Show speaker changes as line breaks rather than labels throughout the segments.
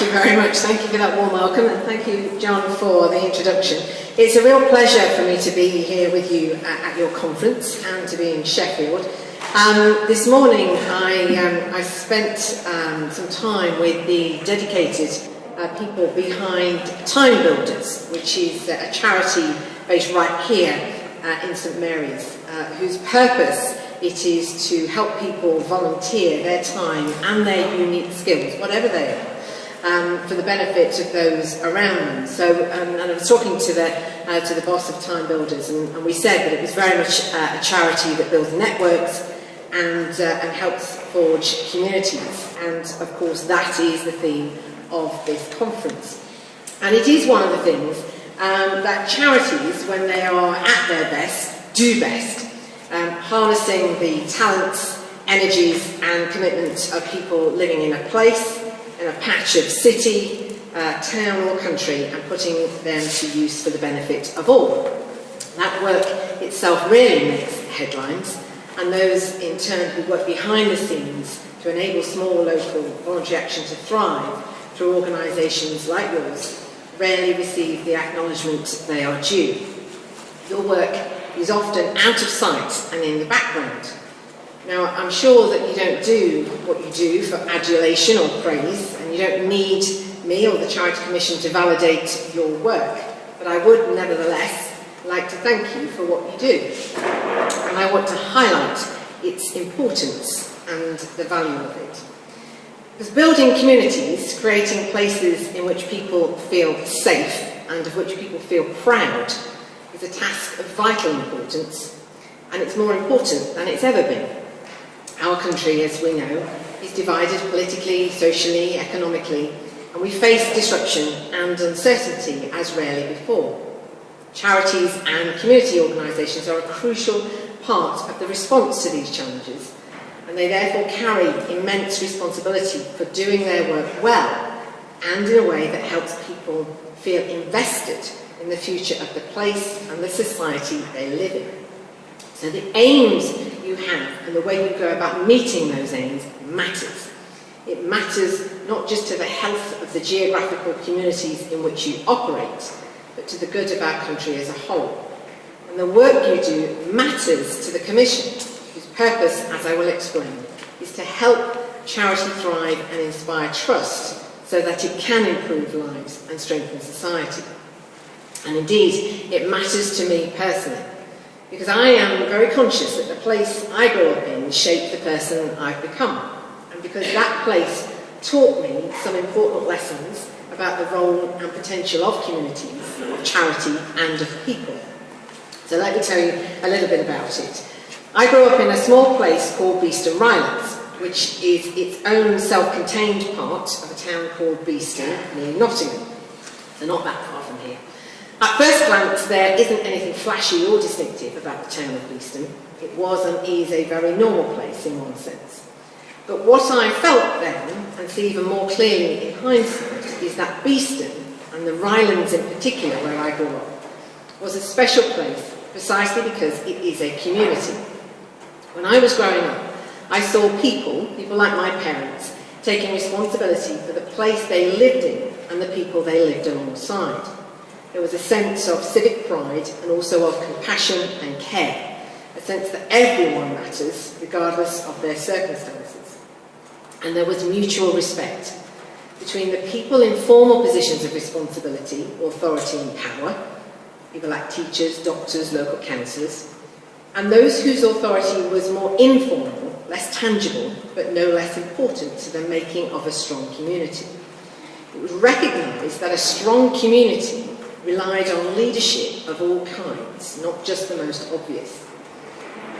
you very much. Thank you for that warm welcome, and thank you, John, for the introduction. It's a real pleasure for me to be here with you at your conference and to be in Sheffield. This morning I spent some time with the dedicated people behind Time Builders, which is a charity based right here in St Mary's, whose purpose it is to help people volunteer their time and their unique skills, whatever they are, for the benefit of those around them. So, and I was talking to the boss of Time Builders, and we said that it was very much a charity that builds networks and helps forge communities. And of course, that is the theme of this conference. And it is one of the things that charities, when they are at their best, do best. Harnessing the talents, energies and commitment of people living in a place, in a patch of city, town or country, and putting them to use for the benefit of all. That work itself really makes headlines, and those in turn who work behind the scenes to enable small local voluntary action to thrive through organisations like yours rarely receive the acknowledgement they are due. Your work is often out of sight and in the background. Now, I'm sure that you don't do what you do for adulation or praise, and you don't need me or the Charity Commission to validate your work, but I would nevertheless like to thank you for what you do. And I want to highlight its importance and the value of it. Because building communities, creating places in which people feel safe and of which people feel proud, is a task of vital importance, and it's more important than it's ever been. Our country, as we know, is divided politically, socially, economically, and we face disruption and uncertainty as rarely before. Charities and community organisations are a crucial part of the response to these challenges, and they therefore carry immense responsibility for doing their work well and in a way that helps people feel invested in the future of the place and the society they live in. So the aims you have and the way you go about meeting those aims matters. It matters not just to the health of the geographical communities in which you operate, but to the good of our country as a whole. And the work you do matters to the Commission, whose purpose, as I will explain, is to help charity thrive and inspire trust so that it can improve lives and strengthen society. And indeed, it matters to me personally, because I am very conscious that the place I grew up in shaped the person I've become, and because that place taught me some important lessons about the role and potential of communities, of charity and of people. So let me tell you a little bit about it. I grew up in a small place called Beeston Rylands, which is its own self-contained part of a town called Beeston near Nottingham. So not that far from here. At first glance, there isn't anything flashy or distinctive about the town of Beeston. It was and is a very normal place in one sense. But what I felt then, and see even more clearly in hindsight, is that Beeston, and the Rylands in particular where I grew up, was a special place precisely because it is a community. When I was growing up, I saw people like my parents, taking responsibility for the place they lived in and the people they lived alongside. There was a sense of civic pride and also of compassion and care, a sense that everyone matters regardless of their circumstances. And there was mutual respect between the people in formal positions of responsibility, authority and power, people like teachers, doctors, local councillors, and those whose authority was more informal, less tangible, but no less important to the making of a strong community. It was recognised that a strong community relied on leadership of all kinds, not just the most obvious.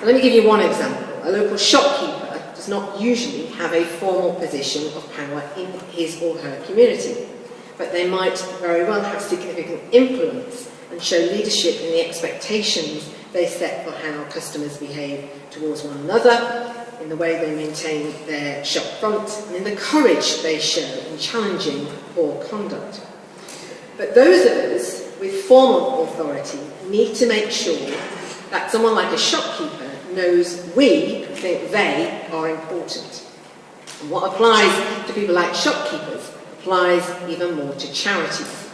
So let me give you one example. A local shopkeeper does not usually have a formal position of power in his or her community, but they might very well have significant influence and show leadership in the expectations they set for how customers behave towards one another, in the way they maintain their shop front, and in the courage they show in challenging poor conduct. But those of us with formal authority need to make sure that someone like a shopkeeper knows we think they are important. And what applies to people like shopkeepers applies even more to charities.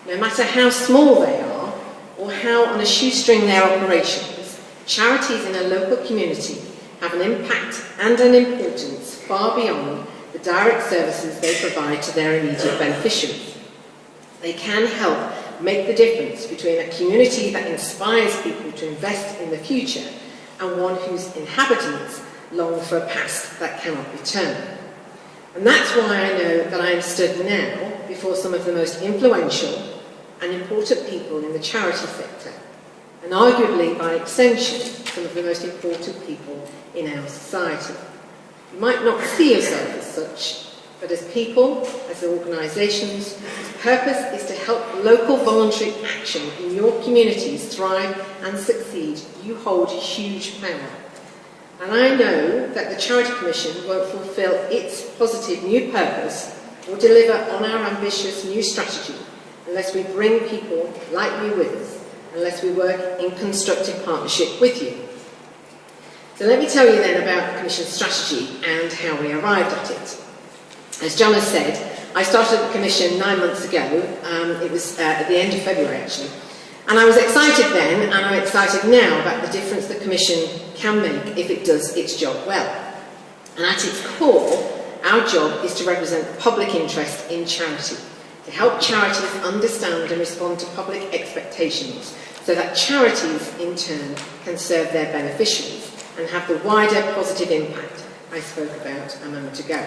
No matter how small they are, or how on a shoestring their operations, charities in a local community have an impact and an importance far beyond the direct services they provide to their immediate beneficiaries. They can help make the difference between a community that inspires people to invest in the future and one whose inhabitants long for a past that cannot return. And that's why I know that I am stood now before some of the most influential and important people in the charity sector, and arguably by extension some of the most important people in our society. You might not see yourself as such, but as people, as organisations, whose purpose is to help local voluntary action in your communities thrive and succeed, you hold huge power. And I know that the Charity Commission won't fulfil its positive new purpose or deliver on our ambitious new strategy unless we bring people like you with us, unless we work in constructive partnership with you. So let me tell you then about the Commission's strategy and how we arrived at it. As John has said, I started the Commission 9 months ago. It was at the end of February actually. And I was excited then, and I'm excited now about the difference the Commission can make if it does its job well. And at its core, our job is to represent the public interest in charity, to help charities understand and respond to public expectations so that charities, in turn, can serve their beneficiaries and have the wider positive impact I spoke about a moment ago.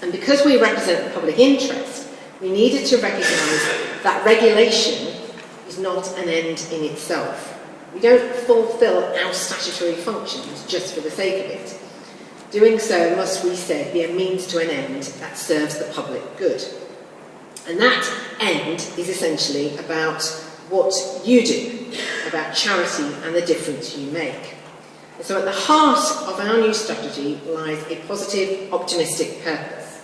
And because we represent the public interest, we needed to recognise that regulation is not an end in itself. We don't fulfil our statutory functions just for the sake of it. Doing so must, we said, be a means to an end that serves the public good. And that end is essentially about what you do, about charity and the difference you make. And so at the heart of our new strategy lies a positive, optimistic purpose.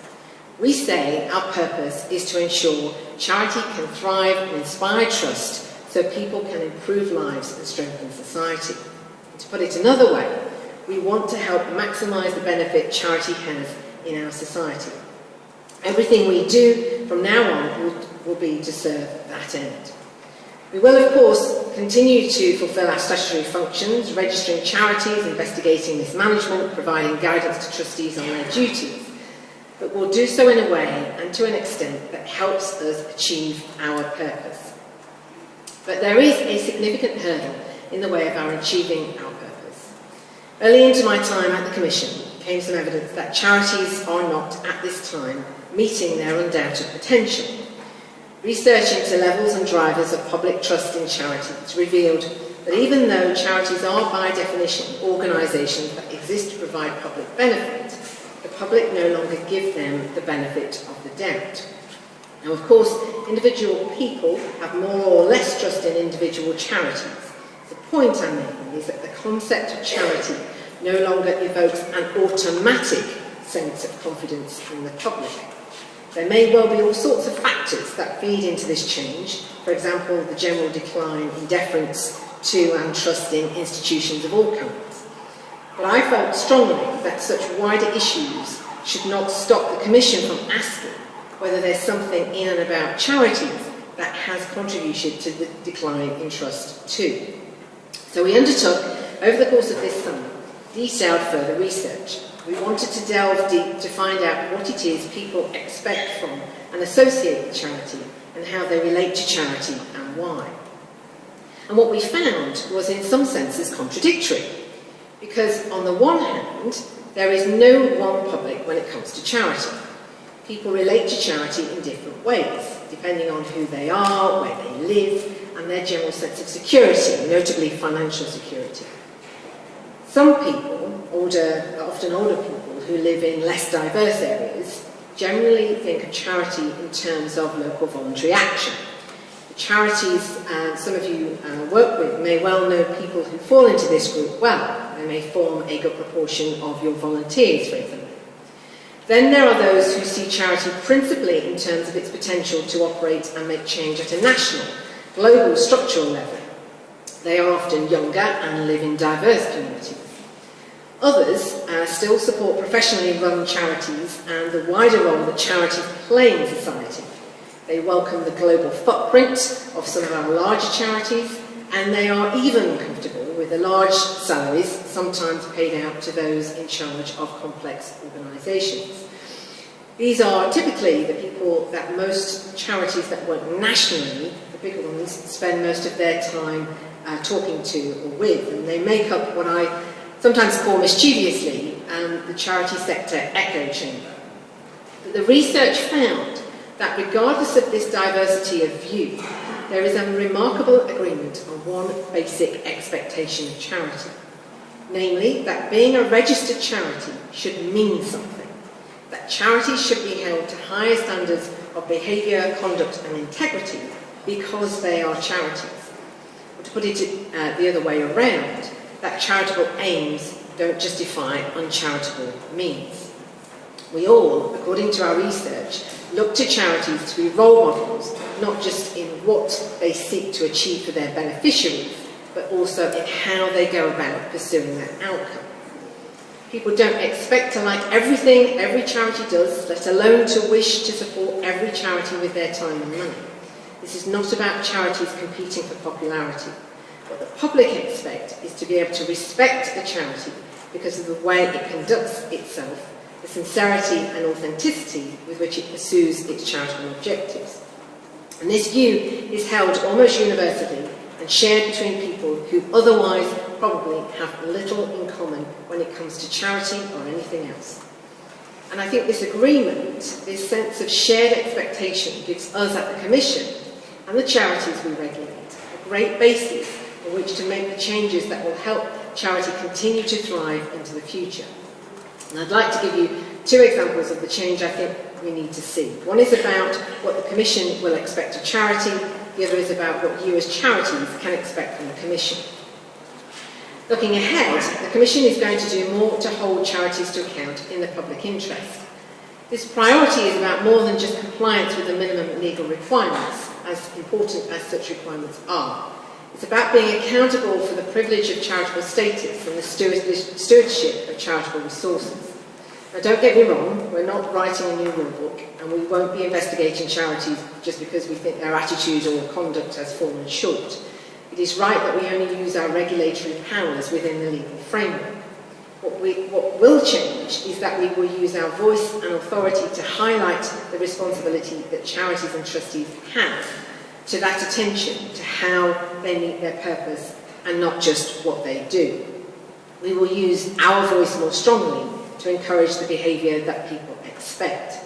We say our purpose is to ensure charity can thrive and inspire trust so people can improve lives and strengthen society. And to put it another way, we want to help maximise the benefit charity has in our society. Everything we do from now on will be to serve that end. We will, of course, continue to fulfil our statutory functions, registering charities, investigating mismanagement, providing guidance to trustees on their duties, but we'll do so in a way and to an extent that helps us achieve our purpose. But there is a significant hurdle in the way of our achieving our purpose. Early into my time at the Commission came some evidence that charities are not, at this time, meeting their undoubted potential. Research into levels and drivers of public trust in charities revealed that even though charities are by definition organisations that exist to provide public benefit, the public no longer give them the benefit of the doubt. Now, of course, individual people have more or less trust in individual charities. The point I'm making is that the concept of charity no longer evokes an automatic sense of confidence from the public. There may well be all sorts of factors that feed into this change, for example, the general decline in deference to and trust in institutions of all kinds. But I felt strongly that such wider issues should not stop the Commission from asking whether there's something in and about charities that has contributed to the decline in trust too. So we undertook, over the course of this summer, detailed further research. We wanted to delve deep to find out what it is people expect from and associate with charity and how they relate to charity and why. And what we found was in some senses contradictory, because on the one hand, there is no one public when it comes to charity. People relate to charity in different ways, depending on who they are, where they live, and their general sense of security, notably financial security. Some people, often older people who live in less diverse areas, generally think of charity in terms of local voluntary action. The charities some of you work with may well know people who fall into this group well. They may form a good proportion of your volunteers, for example. Then there are those who see charity principally in terms of its potential to operate and make change at a national, global, structural level. They are often younger and live in diverse communities. Others still support professionally run charities and the wider role that charities play in society. They welcome the global footprint of some of our larger charities, and they are even comfortable with the large salaries sometimes paid out to those in charge of complex organisations. These are typically the people that most charities that work nationally, the bigger ones, spend most of their time talking to or with, and they make up what I sometimes call mischievously the charity sector echo chamber. But the research found that regardless of this diversity of view, there is a remarkable agreement on one basic expectation of charity, namely that being a registered charity should mean something, that charities should be held to higher standards of behaviour, conduct and integrity because they are charities. Or to put it the other way around, that charitable aims don't justify uncharitable means. We all, according to our research, look to charities to be role models, not just in what they seek to achieve for their beneficiaries, but also in how they go about pursuing that outcome. People don't expect to like everything every charity does, let alone to wish to support every charity with their time and money. This is not about charities competing for popularity. What the public expect is to be able to respect the charity because of the way it conducts itself, the sincerity and authenticity with which it pursues its charitable objectives. And this view is held almost universally and shared between people who otherwise probably have little in common when it comes to charity or anything else. And I think this agreement, this sense of shared expectation, gives us at the Commission and the charities we regulate a great basis on which to make the changes that will help charity continue to thrive into the future. And I'd like to give you two examples of the change I think we need to see. One is about what the Commission will expect of charity, the other is about what you as charities can expect from the Commission. Looking ahead, the Commission is going to do more to hold charities to account in the public interest. This priority is about more than just compliance with the minimum legal requirements, as important as such requirements are. It's about being accountable for the privilege of charitable status and the stewardship of charitable resources. Now, don't get me wrong, we're not writing a new rule book, and we won't be investigating charities just because we think their attitude or conduct has fallen short. It is right that we only use our regulatory powers within the legal framework. What will change is that we will use our voice and authority to highlight the responsibility that charities and trustees have to that attention to how they meet their purpose and not just what they do. We will use our voice more strongly to encourage the behaviour that people expect.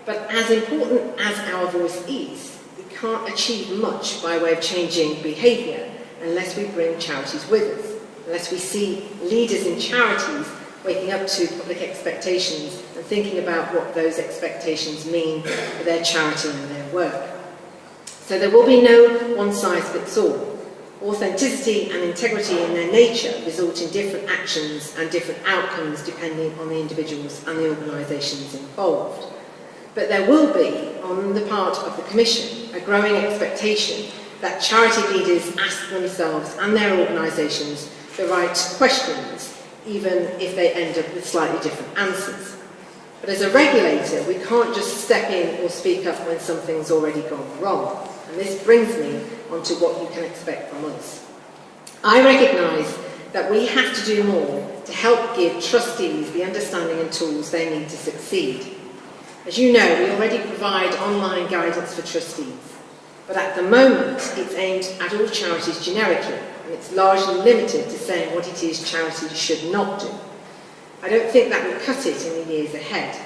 But as important as our voice is, we can't achieve much by way of changing behaviour unless we bring charities with us, unless we see leaders in charities waking up to public expectations and thinking about what those expectations mean for their charity and their work. So there will be no one-size-fits-all. Authenticity and integrity in their nature result in different actions and different outcomes depending on the individuals and the organisations involved. But there will be, on the part of the Commission, a growing expectation that charity leaders ask themselves and their organisations the right questions, even if they end up with slightly different answers. But as a regulator, we can't just step in or speak up when something's already gone wrong. And this brings me onto what you can expect from us. I recognise that we have to do more to help give trustees the understanding and tools they need to succeed. As you know, we already provide online guidance for trustees, but at the moment it's aimed at all charities generically, and it's largely limited to saying what it is charities should not do. I don't think that will cut it in the years ahead.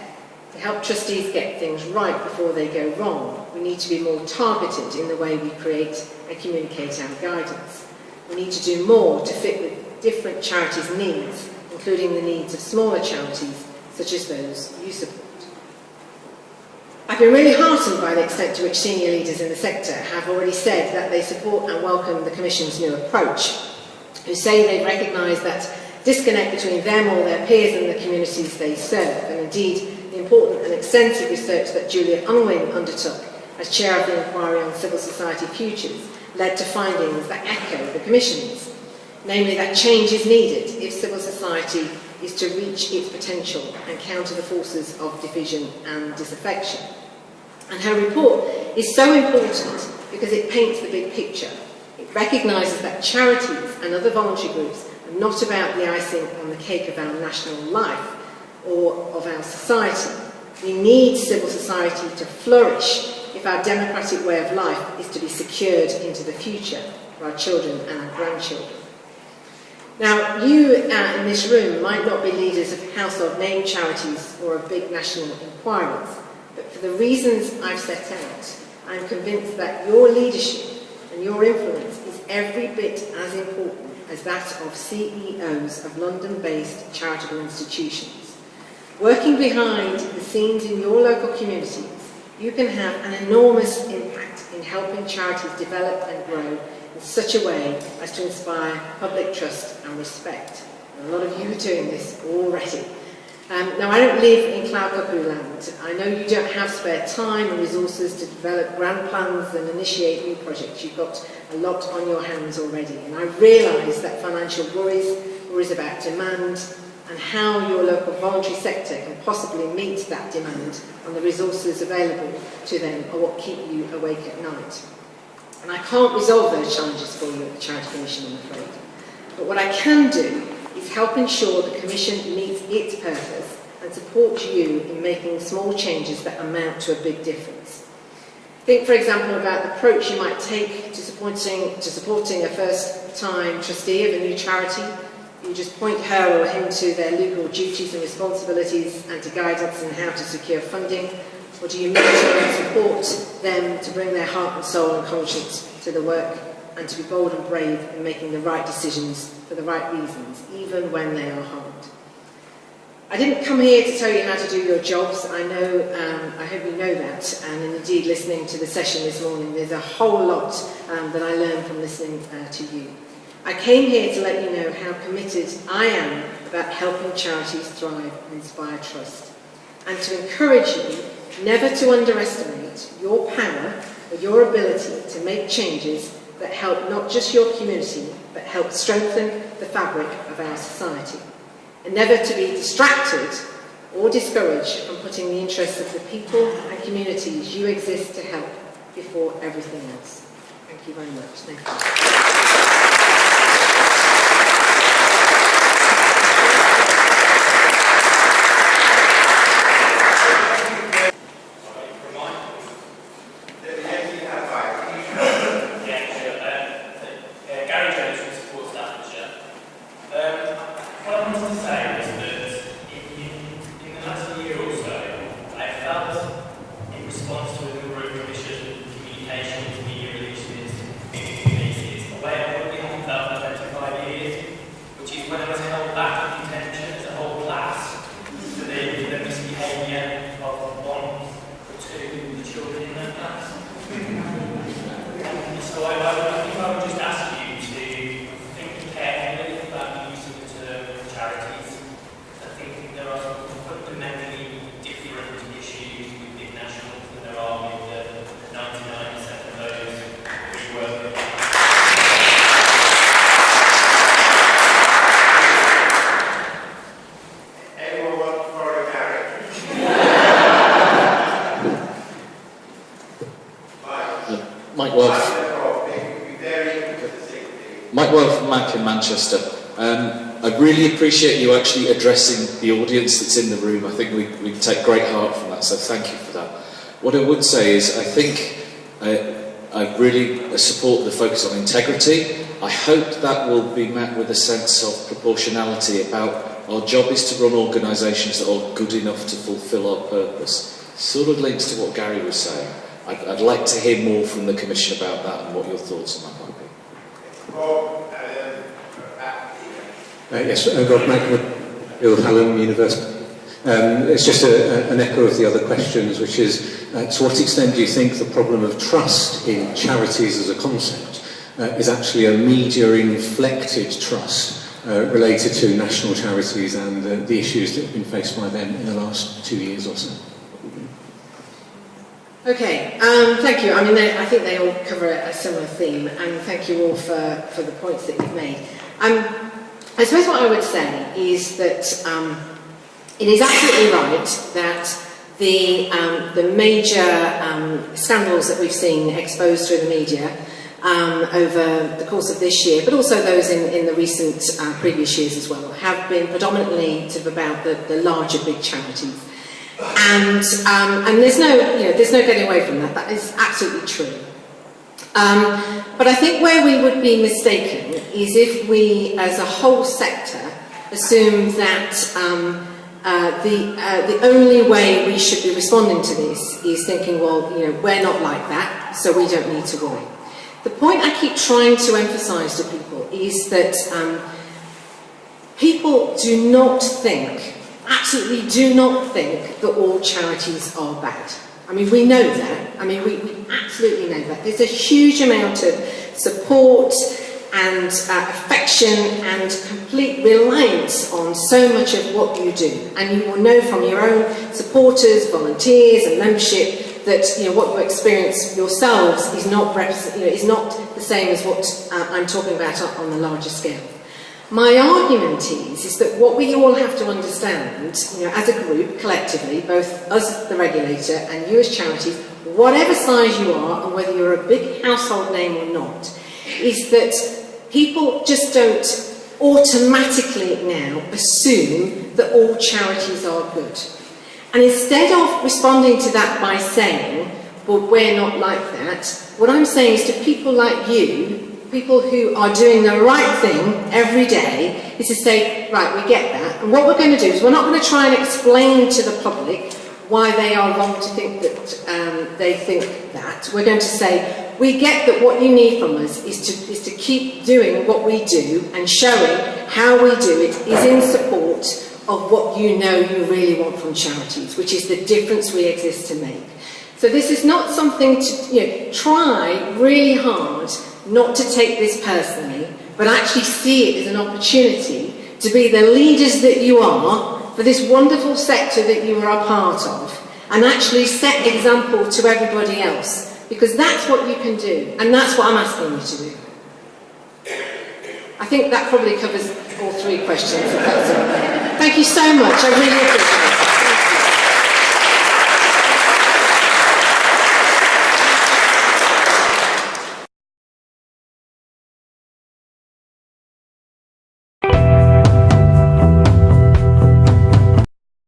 To help trustees get things right before they go wrong, we need to be more targeted in the way we create and communicate our guidance. We need to do more to fit with different charities' needs, including the needs of smaller charities, such as those you support. I've been really heartened by the extent to which senior leaders in the sector have already said that they support and welcome the Commission's new approach, who say they recognise that disconnect between them or their peers and the communities they serve, and indeed the important and extensive research that Julia Unwin undertook as chair of the inquiry on civil society futures led to findings that echo the Commission's. namely that change is needed if civil society is to reach its potential and counter the forces of division and disaffection. And her report is so important because it paints the big picture. It recognises that charities and other voluntary groups are not about the icing on the cake of our national life or of our society. We need civil society to flourish if our democratic way of life is to be secured into the future for our children and our grandchildren. Now, you in this room might not be leaders of household name charities or of big national inquiries, but for the reasons I've set out, I'm convinced that your leadership and your influence is every bit as important as that of CEOs of London-based charitable institutions. Working behind the scenes in your local communities, you can have an enormous impact in helping charities develop and grow in such a way as to inspire public trust and respect. And a lot of you are doing this already. Now, I don't live in cloud cuckoo land. I know you don't have spare time and resources to develop grand plans and initiate new projects. You've got a lot on your hands already. And I realise that financial worries about demand, and how your local voluntary sector can possibly meet that demand and the resources available to them are what keep you awake at night. And I can't resolve those challenges for you at the Charity Commission, I'm afraid. But what I can do is help ensure the Commission meets its purpose and support you in making small changes that amount to a big difference. Think, for example, about the approach you might take to supporting a first-time trustee of a new charity. You just point her or him to their legal duties and responsibilities and to guidance on how to secure funding, or do you mentor and support them to bring their heart and soul and conscience to the work and to be bold and brave in making the right decisions for the right reasons, even when they are hard? I didn't come here to tell you how to do your jobs. I know, I hope you know that, and indeed listening to the session this morning, there's a whole lot that I learned from listening to you. I came here to let you know how committed I am about helping charities thrive and inspire trust, and to encourage you never to underestimate your power or your ability to make changes that help not just your community, but help strengthen the fabric of our society, and never to be distracted or discouraged from putting the interests of the people and communities you exist to help before everything else. Thank you very much. Thank you.
Manchester. I really appreciate you actually addressing the audience that's in the room. I think we take great heart from that, so thank you for that. What I would say is I think I really support the focus on integrity. I hope that will be met with a sense of proportionality about our job is to run organisations that are good enough to fulfil our purpose. Sort of links to what Gary was saying. I'd like to hear more from the Commission about that and what your thoughts on that might be.
Yes, Rob Magwood, Hallam University. It's just an echo of the other questions, which is, to what extent do you think the problem of trust in charities as a concept is actually a media-inflected trust related to national charities and the issues that have been faced by them in the last 2 years or so?
Okay, thank you. I mean, I think they all cover a similar theme, and thank you all for the points that you've made. I suppose what I would say is that it is absolutely right that the major scandals that we've seen exposed through the media over the course of this year, but also those in the recent previous years as well, have been predominantly sort of about the larger big charities. And there's no getting away from that. That is absolutely true. But I think where we would be mistaken is if we, as a whole sector, assume that the only way we should be responding to this is thinking, well, we're not like that, so we don't need to worry. The point I keep trying to emphasise to people is that people do not think, absolutely do not think, that all charities are bad. I mean, we know that. I mean, we absolutely know that. There's a huge amount of support and affection and complete reliance on so much of what you do. And you will know from your own supporters, volunteers and membership that what you experience yourselves is not is not the same as what I'm talking about on the larger scale. My argument is that what we all have to understand, as a group, collectively, both us, the regulator, and you as charities, whatever size you are, and whether you're a big household name or not, is that people just don't automatically now assume that all charities are good. And instead of responding to that by saying, well, we're not like that, what I'm saying is to people like you, people who are doing the right thing every day, is to say, right, we get that. And what we're going to do is we're not going to try and explain to the public why they are wrong to think that they think that. We're going to say, we get that what you need from us is to keep doing what we do and showing how we do it is in support of what you really want from charities, which is the difference we exist to make. So this is not something to, try really hard not to take this personally, but actually see it as an opportunity to be the leaders that you are for this wonderful sector that you are a part of, and actually set example to everybody else, because that's what you can do, and that's what I'm asking you to do. I think that probably covers all three questions, if that's all right. Thank you so much, I really appreciate it.